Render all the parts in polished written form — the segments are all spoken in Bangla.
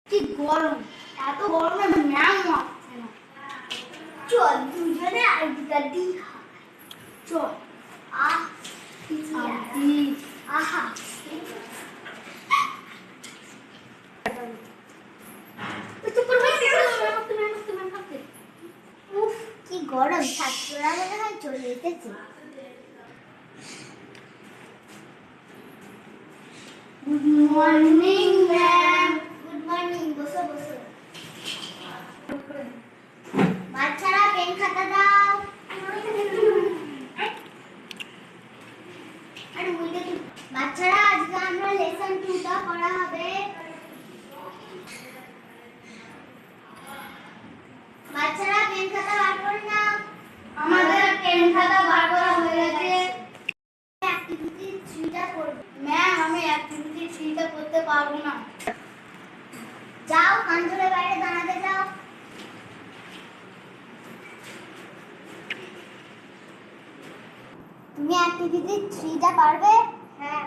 কি গরম, এত গরমে ম্যাম আসছে না। চল দুজনে আইডি কার্ড দিই। চল। আহ আইডি আহা উফ কি গরম, ছাত্ররা মনে হয় চলে এসেছে। Good morning ma'am. Good morning, বসো বসো। বাচ্চারা পেন খাতা দাও। আরে বুঝতে কি বাচ্চারা, আজকে আমরা লেসন 2টা পড়া হবে। বাচ্চারা পেন খাতা বার করে নাও। আমাদের পেন খাতা বার করা হয়ে গেছে। অ্যাক্টিভিটি 3টা করব। ম্যাম আমি অ্যাক্টিভিটি 3টা করতে পারবো না। যাও কান ধরে বাইরে দাঁড়াতে যাও। তুমি অ্যাক্টিভিটি 3টা পারবে? হ্যাঁ।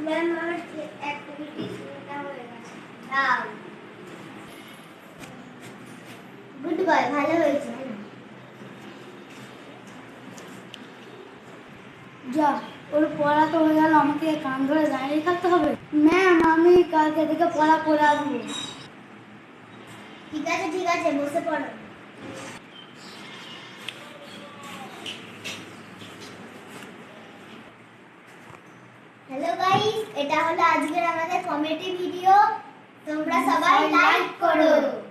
ম্যাম আমার অ্যাক্টিভিটি 3টা হয়ে গেছে। দাও। গুড বয়, ভালো হয়েছে। যা, ওর পড়া তো হয়ে গেল, আমাকে কান ধরে দাঁড়িয়ে থাকতে হবে। ম্যাম আমি কালকে থেকে পড়া করে আসবো। ঠিক আছে ঠিক আছে, বসে পড়ো। হ্যালো গাইস, এটা হলো আজকের আমাদের কমেডি ভিডিও। তোমরা সবাই লাইক করো।